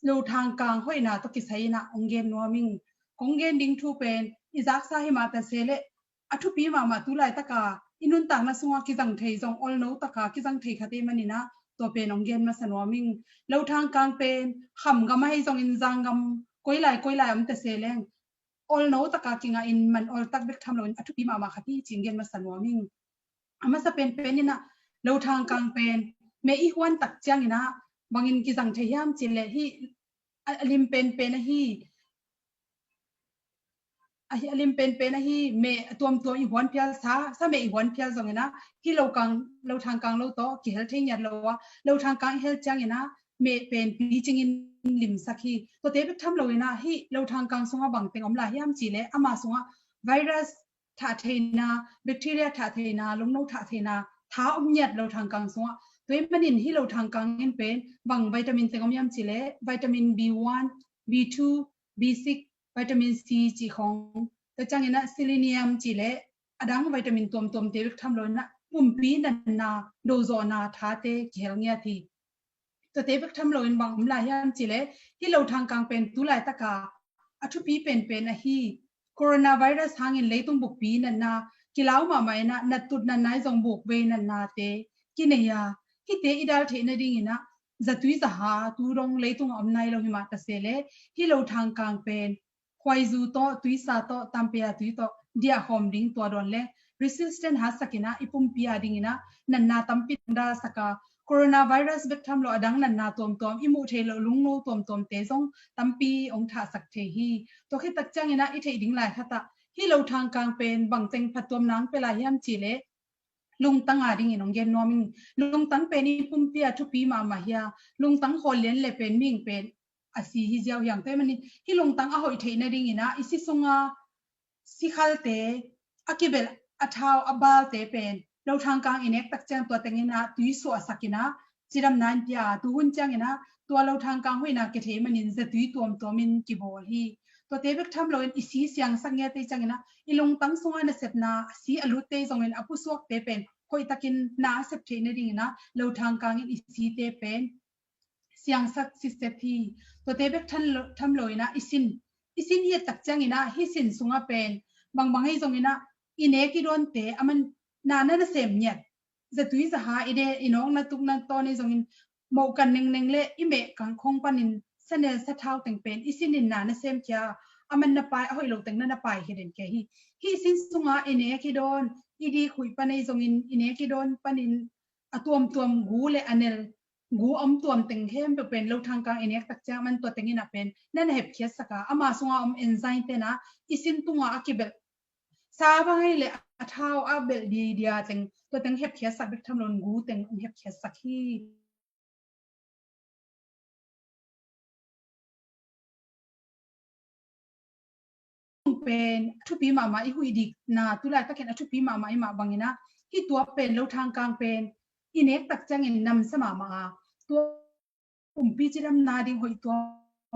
Lothangkang hoihna to kisaina ongen nuaming kongen ding thu pen izak sa hi mata sele athu pi mama tulai taka inun tang na sunga kizang thei jong ol no taka kizang thei khate manina to pen ongen ma sanwaming Lothangkang pen kham gama hi jong in jangam koilai am ta seleng ol no taka kinga in man ol tak bek tham lo athu pi mama khati chingen ma sanwaming ama sa pen penina Lothangkang pen me i hwan tak chang ina bangin kizang thei yam chile hi alim pen hi alim pen hi me tuam i hwan pial sa me i hwan pial zong ina hi Lothangkang lo to ki hel thei nyat lo wa Lothangkang hel chang ina me pen pi ching in lim sakhi to te bek tham lo ina hi Lothangkang sunga bang teng om la yam chile ama sunga virus tha theina bacteria tha theina lungno tha theina tha om nyat Lothangkang sunga toy manin hi Lothangkang in pen bang vitamin teng om yam chile vitamin B1 B2 B6 vitamin C chi khong to changina selenium chi le adang vitamin tom te tham lo na pumpi na dozo na tha te khel nya thi to te bek tham lo in bang la yam chi le hi Lothangkang pen tu lai taka athu pi pen na hi coronavirus hangin leitung buk pi na kilau ma mai na tut na nai jong buk ve na te kineya hi te idal the na ding ina zatui za ha tu rong leitung om nai lo hi ma ta sele hi Lothangkang pen Huaizu to tuisa to tampea tuito dia hom ding to don le resistant ha sakina ipum pia dingina nanna tampi da saka coronavirus bek tham lo adang nanna tom imu thelo lungno tom te jong tampi ong tha sak the hi to khi tak changina I thei ding lai khata hi Lothangkang pen bangteng phatom nang pela hiam chile lungtang ading inong gen noming lungtang pen ipum pia thu pi ma hia lungtang holen le pen ming pen asi hi jiao yang te mani hi longtang a hoi theina ring ina isi sunga sikhalte akibel athau abal te pen Lothangkang inek tak chang to tengina tuisu asakina chiram nan pia tu hun chang ina to Lothangkang hoina ke the manin za tui tomin ki bol hi to te bek tham loin isi siang sangya te chang ina ilongtang sunga na setna si alu te jongin apusuak te pen hoi takin na sep theina ring ina Lothangkang in isi te pen siang sak sistethi to te bek tham loina isin ye tak changina hi sin sunga pen bang hi zongina ine ki don te aman na sem nyat zatui za ha ide inong na tuk na to ni zongin mo kan neng le ime kang khong panin sanel sa thau teng pen isin in na sem kya aman na pai hoi lo teng na pai heden ke hi sin sunga ine ki don idi khui panai zongin ine ki don panin atuam gu le anel gu om tuam teng hem pe pen Lothangkang inek tak cha man to tengina pen nan hep khia saka ama sunga om enzyme te na isin tunga akibel sa bangai le athau abel dia teng to teng hep khia sak bek thamlon gu teng hep khia sak hi pen thupi mama I hui dik na tulai taken thupi mama I ma bangina hi tua pen Lothangkang pen inek tak changin nam sama ma to pi chiram na ding hoi to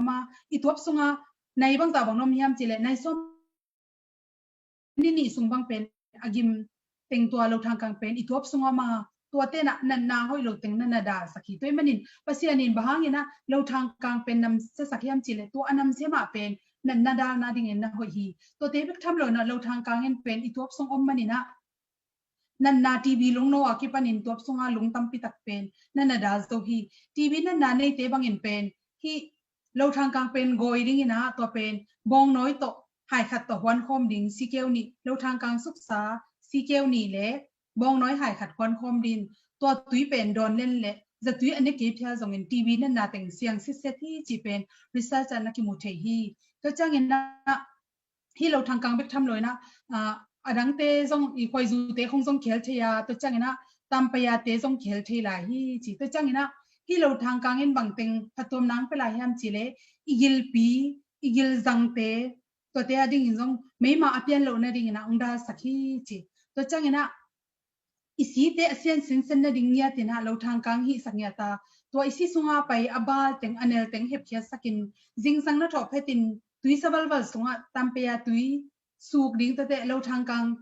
ma I tuap sunga nai bang ta bang nom hiam chile nai som ni sung bang pen agim teng tua Lothangkang pen I tuap sunga ma tua te na hoi lo teng na da sakhi toy manin pasianin bahangina Lothangkang pen nam sa sakhiam chile to anam sema pen na da na ding na hoi hi to te bek tham lo na Lothangkang en pen I tuap sung om manina na TV lungno akipanin tuap sunga lungtam pitak pen na da zo hi TV na nei te bangin pen hi Lothangkang pen goi ring ina to pen bong noi to hai khat to hwan khom ding sikeu ni Lothangkang suksa sikeu ni le bong noi hai khat hwan khom din to tui pen don len le za tui ane ke phya zong in TV na teng siang si se thi chi pen research na ki mu the hi to changin na hi Lothangkang bek tham loina adang te zong I khoi zu te khong zong khel thea to changina tampaya te zong khel the la hi chi to changina hi Lothangkang in bangteng phatom nang pela hiam chile igil zang te to te ading zong meima apian lo na ding na ongda sakhi chi to changina isi te asian sin na ding nya te na Lothangkang hi saknya ta to isi sunga pai abal teng anel teng hep khia sakin jing sang na tho phetin tui sabal wal sunga tampaya tui suk ding te Lothangkang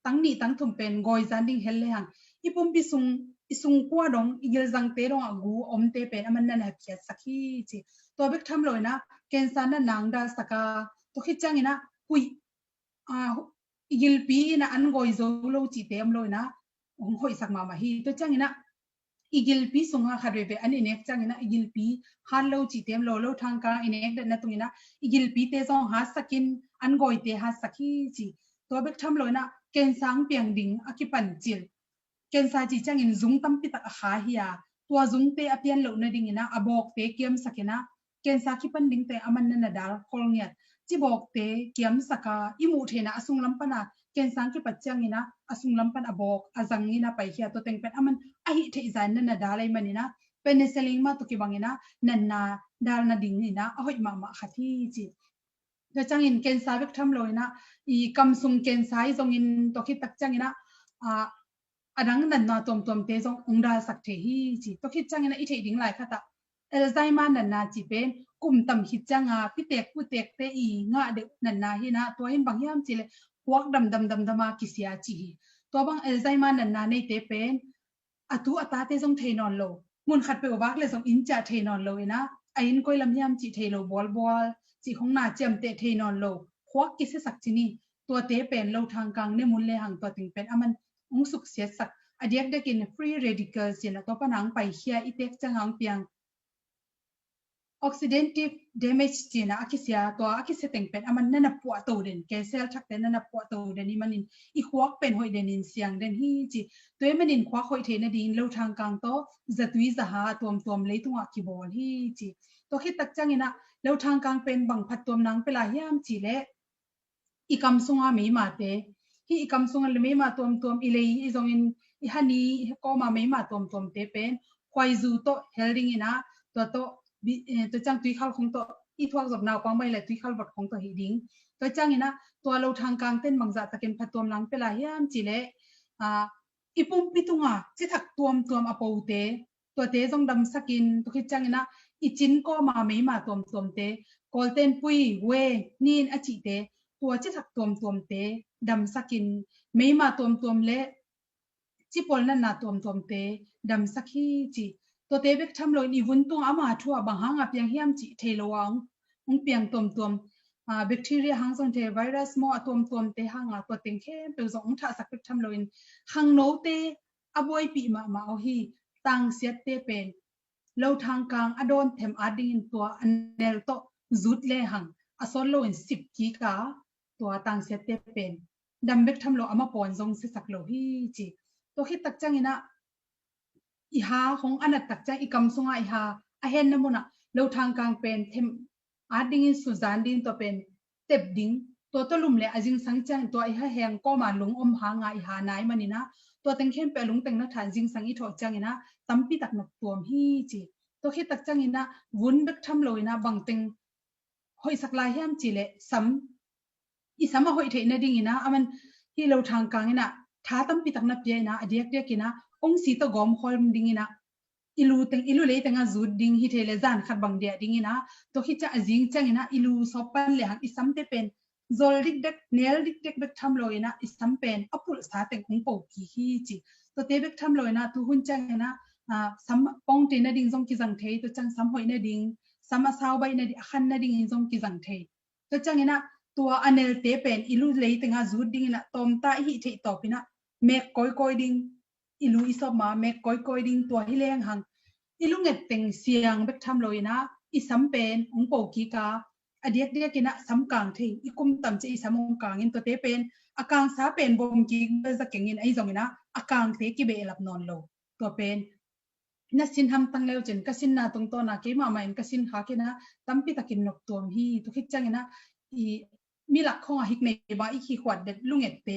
tang ni tang thum pen goi zan ding hel le hang ipum pi sung ซุงกัวดงอีเกลจังเตดงอากูอมเตเป็นมันนั่นแหละเพียสักทีจีตัวเบกทำเลยนะเกณฑ์สารนางดาสักาตัวคิดจังนะหุยอีเกลปีนะอันกอยโซโลจีเตมเลยนะหงหอยสักมาฮีตัวจังนะอีเกลปีสุงหาคาร์เวอันนี้เน็กจังนะอีเกลปีฮัลโลจีเตมโลทางการอินเน็กเดนนะตรงนี้นะอีเกลปีเตซองหาสักินอันกอยเตหาสักฮีจีตัวเบกทำเลยนะเกณฑ์สังเปียงดิ่งอากิปันจิลเกณฑ์สาจีจังอินซุงตั้มปิตาขาเฮียตัวซุงเตอเปียนเหล่านั้นดิ่งนะอบอกเตเกียมสักนะเกณฑ์สาคิปันดิ่งเตอมันนั่นนะดาลคอลเงียจีบอกเตเกียมสักอิมูเทนะอสุงลัมปนาเกณฑ์สังคิปัจจังอินะอสุงลัมปันอบอกอจังอินะไปเฮียตัวเต็งเป็นมันไอเทอิจานนั่นนะดาเลยมันนะเป็นเซลิงมาตุกิบังอินะนันนาดาลนาดิ่งอินะเอาหิมาขัดที่จีตัวจังอินเกณฑ์สาเบกทำเลยนะอีคำซุงเกณฑ์สายจงอินตัวคิดตักจังอินะอันนั้นนั่นนาตัวเตจงองดาสักเทฮีจีตัวคิดจังอินะอีเทดิ่งหลายค่ะตาเอลไซมานันนาจีเป็นกุมต่ำคิดจังพิเตกผู้เตกเตอีงาเด็กนันนาฮีนะตัวเห็นบางยามจีเลยพวกดำมากิเสียจีตัวบางเอลไซมานันนาในเตเป็นอตุอัตาเตจงเทนอนโลมุนขัดไปว่าเลยจงอินจ่าเทนอนโลนะไอ้อินก้อยลำยามจีเทโลบอลจีของนาเจียมเตเทนอนโลพวกกิเสสักจีนี่ตัวเตเป็นโลทางกลางเนี่ยมุนเลยหังตัวถึงเป็นมันองสุกเสียสักอเดียกได้กิน free radicals เสียนะตัวปนังไปเฮียอีเต็กจังหังเปียง oxidative damage เสียนะอากิเสียตัวอากิเสต็งเป็นมันนั่นน่ะปวดตัวเด่นแกเซลชักแต่นั่นน่ะปวดตัวเด่นนี่มันอีควอกเป็นหอยเด่นเสียงเด่นฮีจีตัวมันนินควอกหอยเทนดินเลวทางกลางโตจะตุยจะหาตัวเลยตัวกีบอลฮีจีตัวคิดตักจังนะเลวทางกลางเป็นบังพัดตัวนังเปล่าเฮียมจีเล่อีกำซุงอาไม่มาเตฮีอีกำซุงอาไม่มาตัวอีเลยอีจงอินอีฮันนี่ก็มาไม่มาตัวเตเป็นควายจูโตเฮลดิ้งนะตัวจังตุยข้าวของตัวอีทวกจบนาวกองไม่เลยตุยข้าวบดของตัวหิดิ้งตัวจังนะตัวเราทางกลางเต้นบางจัดตะเกียนพัดตัวนังเปล่าเฮียมจีเล่อีปุ่มปิตุงจิทักตัวอปอเตตัวเตจงดำสกินตัวคิดจังนะอีจินก็มาไม่มาตัวเตกอลเต้นปุยเวนี่อจิเตตัวจิทักตัวเตดำสกินไม่มาตัวเละจิปอลนั่นนาตัวเตดำสักฮีจีตัวเตเบกทำเลยอีวุ้นตัวอามาทั่วบางหางเปียงเฮียมจีเทโลวังเปียงตัวแบคทีเรียหางส่งเทไวรัสมอตัวเตหางตัวเต็งเข้มเปลวงท่าสักเบกทำเลยหางโนเตอบวยปีมาเอาฮีตังเสียเตเป็นเราทางกลางอดอนเทมอดินตัวอันเนลโตจุดเลหังอสโลอิน10กิกาตัวตังเสียเตเป็นดัมเบกทำเลยอามาปอนจงสักโลฮีจีตัวคิดตักจังนะอีหาของอันตักจังอีกำสงอีหาเห็นนะมุนะเราทางกลางเป็นเทมอาดิ้งสุจานดินตัวเป็นเต็บดิ้งตัวลุมเลยอาจิงสังจังตัวอีหาแหงก็มาลุงหางอีหานายมันนี่นะตัวเต็งเข้มไปลุงเต็งนักฐานจิงสังอีทอจังนะตั้มปีตักนักตัวฮีจีตัวคิดตักจังนะวุ้นเบกทำเลยนะบางเต็งหอยสักลายเฮียมจีเละซ้ำอีซ้ำมาหอยเทนดิ้งนะมันที่เราทางกลางนะท้าตั้มปีตักนับเยนะเดียกนะองสีตะกอมคอมดิ้งนะอิลูเลยแต่งจูดดิ้งฮิตเลจานขัดบังเดียดิ้งนะตัวคิดจะจิงจังนะอิลูสอบปันเลยหักอิสัมเตเป็นโซลดิกเด็กเนลดิกเด็กเบกทำเลยนะอิสัมเป็นอปุลสาแต่งของปกกีฮีจีตัวเตเบกทำเลยนะตัวหุ่นจังนะสัมปองเตนะดิ้งจงกิจังเทตัวจังสัมหอยนะดิ้งสัมอาสาวใบนะดิ้งขันนะดิ้งจงกิจังเทตัวจังนะตัวอันเนลเตเป็นอิลูเลยแต่งจูดดิ้งนะตอมตาฮิเทตอปินะเมกคอยดิ้งอิลูอิสอบมาเมกคอยดิ้งตัวฮิเลงหังอิลุงเอ็ดเต็งเสียงเบกทำเลยนะอิสัมเป็นองปอกีกาอเดียกกินะสัมกางเทอีกุมต่ำจะอิสัมองกางอินตัวเตเป็นอากางสาเป็นบงกีเบจะเก่งอินไอจงนะอากางเทกิเบลับนอนโลตัวเป็นนัสินทำตั้งเลวจนกสินนาตรงตัวนาเกมาไม่กสินหากินะตั้มปีตะกินนกตัวฮีตุกิจังนะอีมีหลักของฮิกในบ้าอีขี้ขวัดเด็ดลุงเอ็ดเต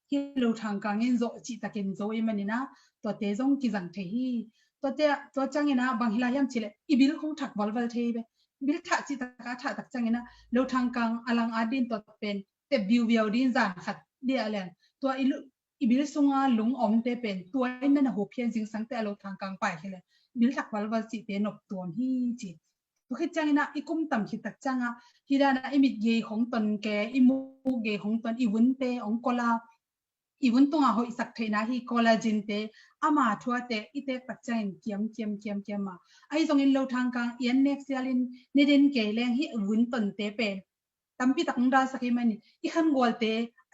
ที่เราทางกางอินโจจิตะกินโจอิมันนี่นะตัวเตจงกิจังเทฮีตัวจังนะบางฮิลายามชิเลอีบิลคงถักวอลวัลเทเบบิลถักจิตกาถักตักจังนะเราทางกลางอลังอาดินตัวเป็นเตบิวดินจานขัดเดียแลนตัวอีบิลซุงอาลุงอมเตเป็นตัวนั่นโหเพียนจิงสังแต่เราทางกลางไปเลยบิลถักวอลวัลจิเตนบตัวฮีจิตัวคิดจังนะอีกุมต่ำคิดตักจังอ่ะฮิดานะอีมิดเยของตนแกอีมูเกของตนอีวุ้นเตองกลา อีวุ้นตัวหอยสักเทนะฮีคอลลาเจนเตอามาทัวเตอีเตปัจจัยเกียมมาไอ้ตรงอินเราทางกลางเอียนเน็กซ์ยาลินเนเดนเกลเลงฮีวุ้นต้นเตเป็นตั้มปีตักดาสักให้มันอีขันกอลเต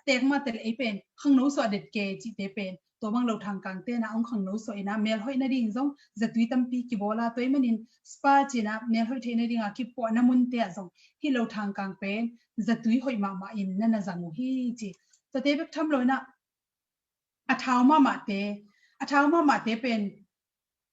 เตกมาเตลไอเป็นขังโนสวดเด็ดเกจิเตเป็นตัวบางเราทางกลางเตนะองขังโนสวยนะเมลหอยนาดิ่งซงจะตุยตั้มปีกิโบลาตัวมันอินสปาจีนะเมลหอยเทนาดิ่งอากิปวนามุนเตะซงฮีเราทางกลางเป็นจะตุยหอยมาอินนั่นนะจังฮีจีตัวเตเป็กทำเลยนะอาท้าวมาเตเป็น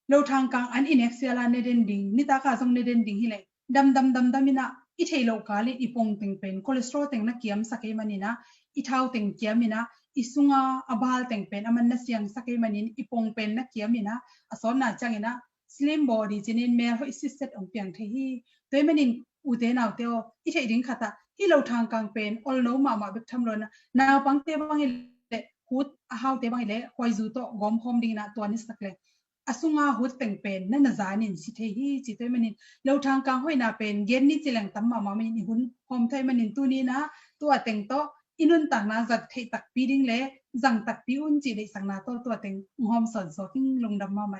เราทางกลางอันอินเอ็กซ์ยาลาเนเดนดิงนิตากาซงเนเดนดิงฮิเลดำมินะอีเทโลกาลิอีปงเต็งเป็นคอเลสเตอรอลเต็งนักเกียมสักเอมันนี่นะอีท้าวเต็งเกียมินะอีสุงาอบาลเต็งเป็นอามันนัสยังสักเอมันนี่อีปงเป็นนักเกียมินะอสอนนาจังนะสลิมบอดี้จินินเมลฮอิสิสเซตองเปียงเทฮีตัวมันนี่อุเทนเอาเตโออีเทดิงขัดที่เราทางกลางเป็นออลโนมาเบกทำเลยนะนาปังเตบังฮิฮูดฮาวเตบังเลคอยจูโตกอมคอมดิงนะตัวนี้สักเลยอสุงาฮูดแต่งเป็นนั่นน่ะจานินสิเทฮีจิตเตมันนินเราทางกลางห้อยนาเป็นเย็นนี่จิแหลงตั้มมามันนิหุ่นคอมไทยมันนินตัวนี้นะตัวแต่งโตอินุนต่างนาจัดเทตักปีดิงเลจังตักปีอุ่นจิเลยสังนาตัวแต่งหอมสอนสอกิ้งลงดำมาไหม